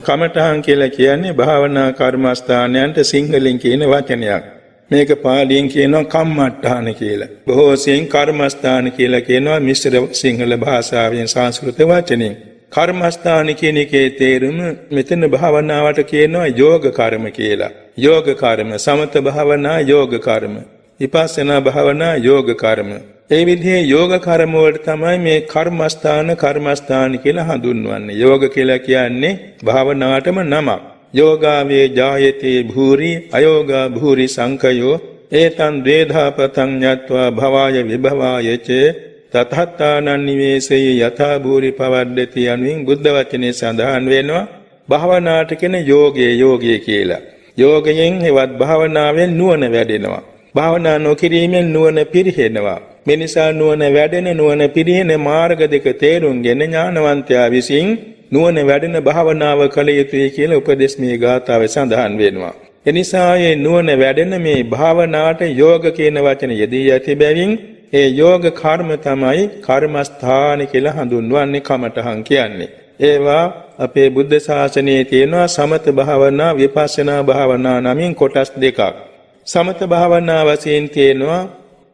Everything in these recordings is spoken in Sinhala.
කමඨහං කියලා කියන්නේ භාවනා කර්මස්ථානයන්ට සිංහලෙන් කියන වචනයක්. මේක පාලියෙන් කියනවා කම්මට්ඨාන කියලා. බොහෝ සෙයින් කර්මස්ථාන කියලා කියනවා මිශ්‍ර සිංහල භාෂාවෙන් සංස්කෘත වචනෙන්. කර්මස්ථාන කියන එකේ තේරුම මෙතන භාවනාවට කියනවා යෝග කර්ම කියලා. යෝග කර්ම, සමත භාවනා යෝග කර්ම, විපස්සනා භාවනා යෝග කර්ම. ඒ විදිහේ යෝග කර්ම වලට තමයි මේ කර්මස්ථාන කියලා හඳුන්වන්නේ. යෝග කියලා කියන්නේ භාවනාවටම නමක්. යෝගාවේ ජායතේ භූරි අයෝගා භූරි සංකයෝ ඒතං ද්වේධාපතං ඤත්වා භවාය විභවාය ච තතහත්තානං නිවේසය යථා භූරි පවද්දති යනුවෙන් බුද්ධ වචනේ සඳහන් වෙනවා. භාවනාවට කියන යෝගයේ කියලා. යෝගයෙන් හෙවත් භාවනාවෙන් නුවණ වැඩෙනවා. භාවනා නොකිරීමෙන් නුවණ පිරිහෙනවා. මේ නිසා නුවණ වැඩෙන නුවණ පිරිහෙන මාර්ග දෙක තේරුම්ගෙන ඥානවන්තයා විසින් නුවණ වැඩෙන භාවනාව කළ යුතුයි කියලා උපදේශ මේ ගාථාවේ සඳහන් වෙනවා. එනිසා මේ නුවණ වැඩෙන මේ භාවනාවට යෝග කියන වචනේ යෙදී ඇති බැවින් ඒ යෝග කර්ම තමයි කර්මස්ථාන කියලා හඳුන්වන්නේ කමඨහං කියන්නේ. ඒවා අපේ බුද්ධ ශාසනයේ තියෙනවා සමත භාවනා විපස්සනා භාවනා නමින් කොටස් දෙකක්. සමත භාවනා වශයෙන් තියෙනවා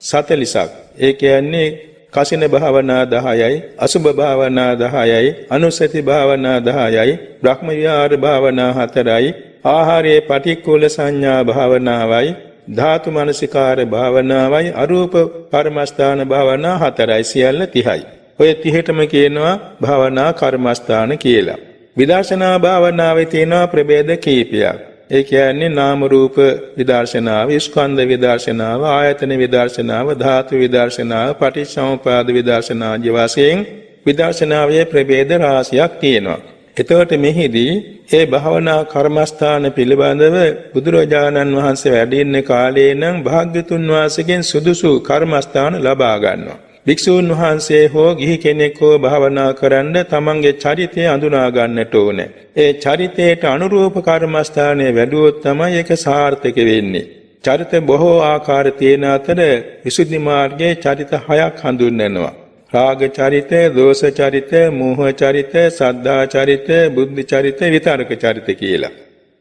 40ක්. ඒ කියන්නේ කසින භාවනා 10යි, අසුභ භාවනා 10යි, අනුසති භාවනා 10යි, බ්‍රහ්ම විහාර භාවනා 4යි, ආහාරයේ පටික්කුල සංඥා භාවනාවයි, ධාතු මනසිකාර භාවනාවයි, අරූප කර්මස්ථාන භාවනා 4යි. සියල්ල 30යි. ඔය 30ටම කියනවා භාවනා කර්මස්ථාන කියලා. විදර්ශනා භාවනාවේ තියෙනවා ප්‍රභේද කීපයක්. ඒ කියන්නේ නාම රූප විදර්ශනාව, ස්කන්ධ විදර්ශනාව, ආයතන විදර්ශනාව, ධාතු විදර්ශනාව, පටිච්චසමුප්පාද විදර්ශනාව වශයෙන් විදර්ශනාවේ ප්‍රභේද රාශියක් තියෙනවා. එතකොට මෙහිදී ඒ භාවනා කර්මස්ථාන පිළිබඳව බුදුරජාණන් වහන්සේ වැඩ ඉන්න කාලේ නම් භාග්‍යතුන් වහන්සේගෙන් සුදුසු කර්මස්ථාන ලබා ගන්නවා. භික්ෂූන් වහන්සේ හෝ ගිහි කෙනෙක් හෝ භාවනා කරන්න තමන්ගේ චරිතය අඳුනා ගන්නට ඕනේ. ඒ චරිතයට අනුරූප කර්මස්ථානයේ වැඩුවොත් තමයි ඒක සාර්ථක වෙන්නේ. චරිත බොහෝ ආකාර තියෙන අතර විසුද්ධි මාර්ගයේ චරිත 6ක් හඳුන්වනවා. රාග චරිත, දෝෂ චරිත, මෝහ චරිත, සද්ධා චරිත, බුද්ධ චරිත, විතරක චරිත කියලා.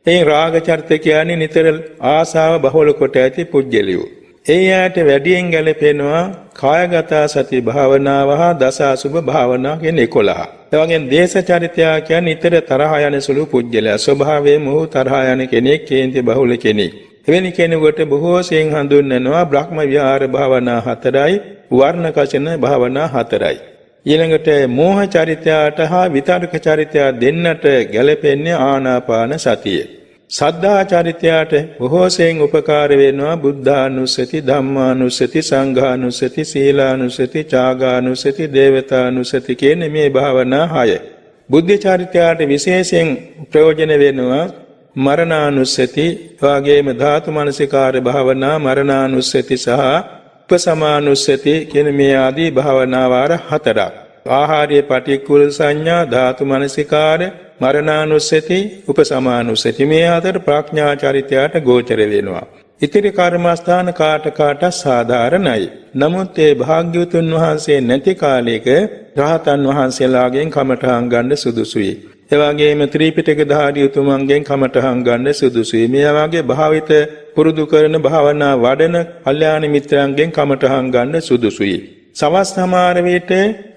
මේ රාග චරිත කියන්නේ නිතර ආසාව බහුල කොට ඇති පුජ්‍යලියෝ. ඒ යාට වැඩියෙන් ගැලපෙනවා කායගත සති භාවනාව හා දස අසුභ භාවනා කියන 11. ඒ වගේම දේශ චරිතය කියන්නේ නිතර තරහ යන සුළු පුජ්‍යලයා. ස්වභාවයෙන් මොහු තරහ යන කෙනෙක්, කේන්ති බහුල කෙනෙක්. එවැනි කෙනෙකුට බොහෝ සෙයින් හඳුන්වනවා බ්‍රහ්ම විහාර භාවනා 4යි, වර්ණ කසින භාවනා 4යි. ඊළඟට මෝහ චරිතයට හා විතරක චරිතය දෙන්නට ගැලපෙන්නේ ආනාපාන සතිය. සද්ධා චරිතයට බොහෝ සෙයින් උපකාර වෙනවා බුද්ධානුස්සති, ධම්මානුස්සති, සංඝානුස්සති, සීලානුස්සති, ත්‍යාගානුස්සති, දේවතානුස්සති කියන මේ භාවනා 6. බුද්ධ චරිතයට විශේෂයෙන් ප්‍රයෝජන වෙනවා මරණානුස්සති, වාගේම ධාතු මනසිකාර භාවනා, මරණානුස්සති සහ උපසමානුස්සති කියන මේ ආදී භාවනා වාර 4ක්. ආහාරයේ පටික්කුල සංඥා, ධාතු මනසිකාර, මරණානුස්සති, උපසමානුස්සති මේ අතර ප්‍රඥා චරිතයට ගෝචර වෙනවා. ඉතිරි කර්මස්ථාන කාට සාධාරණයි. නමුත් ඒ භාග්‍යවතුන් වහන්සේ නැති කාලයක රහතන් වහන්සේලාගෙන් කමඨහං ගන්න සුදුසුයි. ඒ වගේම ත්‍රිපිටකධාරී උතුමන්ගෙන් කමඨහං ගන්න සුදුසුයි. මේ වගේ භාවිත පුරුදු කරන භාවනා වඩන කල්යාණ මිත්‍රයන්ගෙන් කමඨහං ගන්න සුදුසුයි. සවස් සමාර විට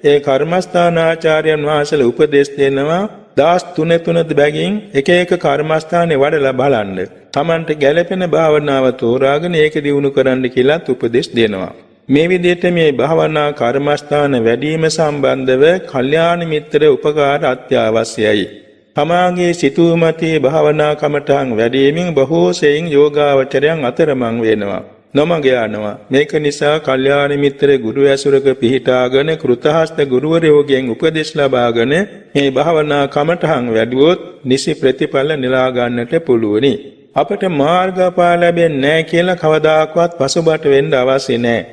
ඒ කර්මස්ථානාචාර්යයන් වහන්සේලා උපදෙස් දෙනවා දාස් 3 බැගින් එක එක කර්මස්ථානේ වඩලා බලන්න. Tamanට ගැළපෙන භාවනාව තෝරාගෙන ඒක දියුණු කරන්න කියලා උපදෙස් දෙනවා. මේ විදිහට මේ භාවනා කර්මස්ථාන වැඩිම සම්බන්ධව කල්යාණ මිත්‍ර උපකාර අත්‍යවශ්‍යයි. තමාගේ සිතුමතේ භාවනා කමඨං වැඩිමින් බොහෝ සෙයින් යෝගාවචරයන් අතරමං වෙනවා. නොමග යනවා. මේක නිසා කල්යාණ මිත්‍ර ගුරු ඇසුරක පිහිටාගෙන කෘතහස්ත ගුරුවරයෝගෙන් උපදෙස් ලබාගෙන මේ භාවනා කමඨං වැඩුවොත් නිසි ප්‍රතිඵල නෙලා ගන්නට පුළුවනි. අපට මාර්ගඵල ලැබෙන්නේ නැහැ කියලා කවදාකවත් පසුබට වෙන්න අවශ්‍ය නැහැ.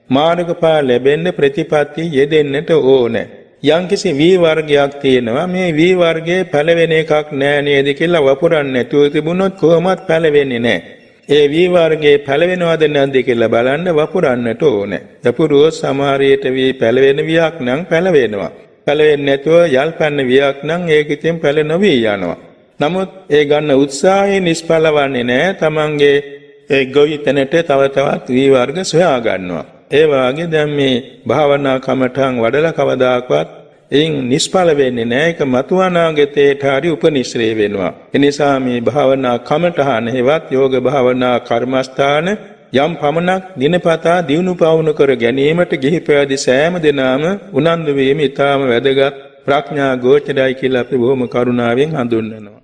මාර්ගඵල ලැබෙන්න ප්‍රතිපatti යෙදෙන්නට ඕනේ. යම්කිසි වී වර්ගයක් තියෙනවා මේ වී වර්ගයේ පළවෙනි එකක් නෑ නේද කියලා වපුරන්නේ නැතුව තිබුණොත් කොහොමත් පළවෙන්නේ නෑ. ඒ වී වර්ගයේ පළවෙනවද නැද්ද කියලා බලන්න වපුරන්නට ඕනේ. වපුරුවොත් සමහරයට වී පළවෙන වියක් නම් පළවෙනවා. පළවෙන්නේ නැතුව යල්පන්න වියක් නම් ඒක ඉතින් පළ නොවී යනවා. නමුත් ඒ ගන්න උත්සාහය නිෂ්ඵල වන්නේ නැහැ. තමන්ගේ ඒ ගොවිතැනට තව තවත් වී වර්ග සොයා ගන්නවා. ඒ වාගේ දැන් මේ භාවනා කමඨං වඩලා කවදාකවත් එයින් නිෂ්ඵල වෙන්නේ නැහැ. ඒක මතු අනාගතයට හරි උපනිශ්‍රේ වෙනවා. ඒ නිසා මේ භාවනා කමඨහන හේවත් යෝග භාවනා කර්මස්ථාන යම් පමණක් දිනපතා දිනු පවුණු කර ගැනීමට ගිහි පැවිදි සෑම දිනම උනන්දු වීම ඊටාම වැදගත් ප්‍රඥා ගෝචරයි කියලා අපි බොහොම කරුණාවෙන් හඳුන්වනවා.